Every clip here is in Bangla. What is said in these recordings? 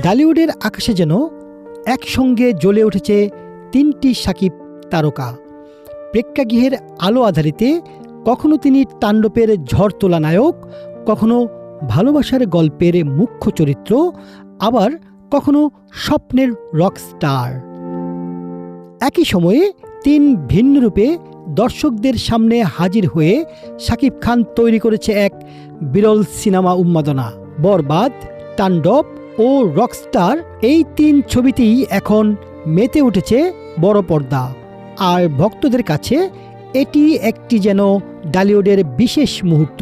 ডালিউডের আকাশে যেন একসঙ্গে জ্বলে উঠেছে তিনটি সাকিব তারকা। প্রেক্ষাগৃহের আলো আধারিতে কখনো তিনি তাণ্ডবের ঝড় তোলা নায়ক, কখনো ভালোবাসার গল্পের মুখ্য চরিত্র, আবার কখনো স্বপ্নের রকস্টার। একই সময়ে তিন ভিন্ন রূপে দর্শকদের সামনে হাজির হয়ে শাকিব খান তৈরি করেছে এক বিরল সিনেমা উন্মাদনা। বরবাদ, তাণ্ডব ও রকস্টার এই তিন ছবিতেই এখন মেতে উঠেছে বড় পর্দা। আর ভক্তদের কাছে এটি একটি যেন ডালিউডের বিশেষ মুহূর্ত।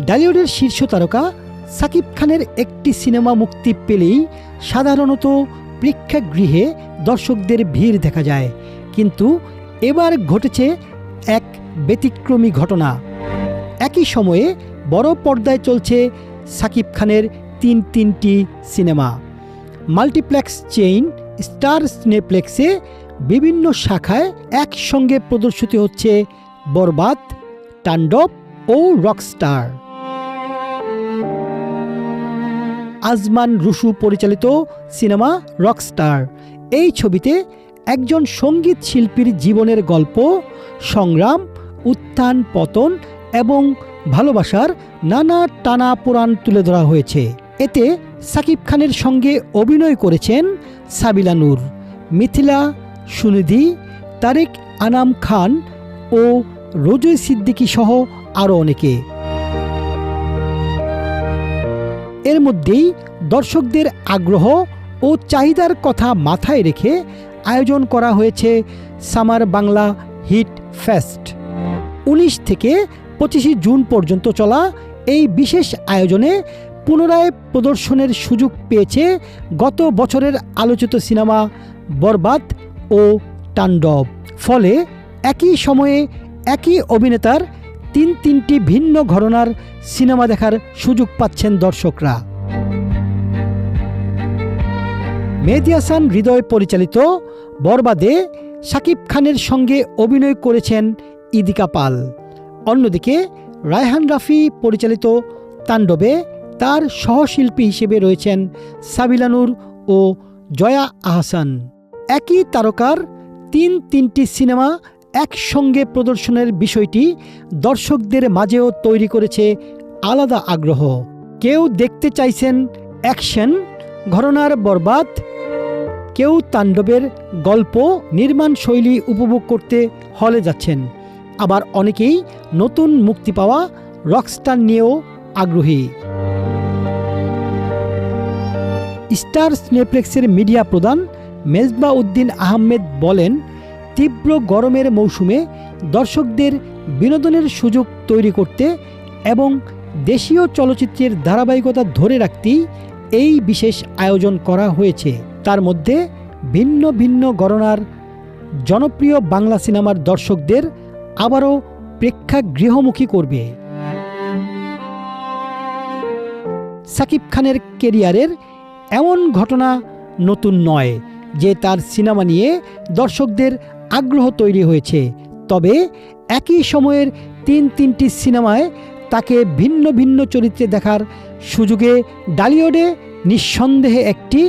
ডালিউডের শীর্ষ তারকা শাকিব খানের একটি সিনেমা মুক্তি পেলেই সাধারণত প্রেক্ষাগৃহে দর্শকদের ভিড় দেখা যায়, কিন্তু এবার ঘটেছে এক ব্যতিক্রমী ঘটনা। একই সময়ে বড় পর্দায় চলছে শাকিব খানের তিনটি সিনেমা। মাল্টিপ্লেক্স চেইন স্টার সিনেপ্লেক্সে বিভিন্ন শাখায় একসঙ্গে প্রদর্শিত হচ্ছে বরবাদ, তাণ্ডব ও রকস্টার। আজমান রুশু পরিচালিত সিনেমা রকস্টার এই ছবিতে একজন সঙ্গীত শিল্পীর জীবনের গল্প, সংগ্রাম, উত্থান পতন এবং ভালোবাসার নানা টানাপোড়েন তুলে ধরা হয়েছে। এতে শাকিব খানের সঙ্গে অভিনয় করেছেন সাবিলা নূর, মিথিলা, সুনিধি, তারেক আনাম খান ও রোজই সিদ্দিকী সহ আরও অনেকে। এর মধ্যেই দর্শকদের আগ্রহ ও চাহিদার কথা মাথায় রেখে আয়োজন করা হয়েছে সামার বাংলা হিট ফেস্ট। 19 থেকে 25 জুন পর্যন্ত চলা এই বিশেষ আয়োজনে পুনরায় প্রদর্শনের সুযোগ পেয়েছে গত বছরের আলোচিত সিনেমা বরবাদ ও তাণ্ডব। ফলে একই সময়ে একই অভিনেতার তিনটি ভিন্ন ঘরানার সিনেমা দেখার সুযোগ পাচ্ছেন দর্শকরা। মেহেদী হাসান হৃদয় পরিচালিত বরবাদে শাকিব খানের সঙ্গে অভিনয় করেছেন ইদিকা পাল। অন্যদিকে রায়হান রাফি পরিচালিত তাণ্ডবে তার সহশিল্পী হিসেবে রয়েছেন সাবিলা নূর ও জয়া আহসান। একই তারকার তিনটি সিনেমা একসঙ্গে প্রদর্শনের বিষয়টি দর্শকদের মাঝেও তৈরি করেছে আলাদা আগ্রহ। কেউ দেখতে চাইছেন অ্যাকশন ঘরানার বরবাদ, কেউ তাণ্ডবের গল্প নির্মাণ শৈলী উপভোগ করতে হলে যাচ্ছেন, আবার অনেকেই নতুন মুক্তি পাওয়া রকস্টার নিয়েও আগ্রহী। স্টার সিনেপ্লেক্সের মিডিয়া প্রধান মেজবা উদ্দিন আহমেদ বলেন, তীব্র গরমের মৌসুমে দর্শকদের বিনোদনের সুযোগ তৈরি করতে এবং দেশীয় চলচ্চিত্রের ধারাবাহিকতা ধরে রাখতেই এই বিশেষ আয়োজন করা হয়েছে। তার মধ্যে ভিন্ন ভিন্ন ঘরানার জনপ্রিয় বাংলা সিনেমার দর্শকদের আবারও প্রেক্ষাগৃহমুখী করবে। শাকিব খানের ক্যারিয়ারের এমন ঘটনা নতুন নয় যে তার সিনেমা নিয়ে দর্শকদের আগ্রহ তৈরি হয়েছে, তবে একই সময়ের তিনটি সিনেমায় তাকে ভিন্ন ভিন্ন চরিত্রে দেখার সুযোগে ডালিউডে নিঃসন্দেহে একটি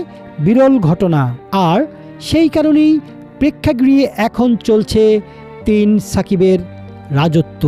বিরল ঘটনা। আর সেই কারণেই প্রেক্ষাগৃহে এখন চলছে তিন সাকিবের রাজত্ব।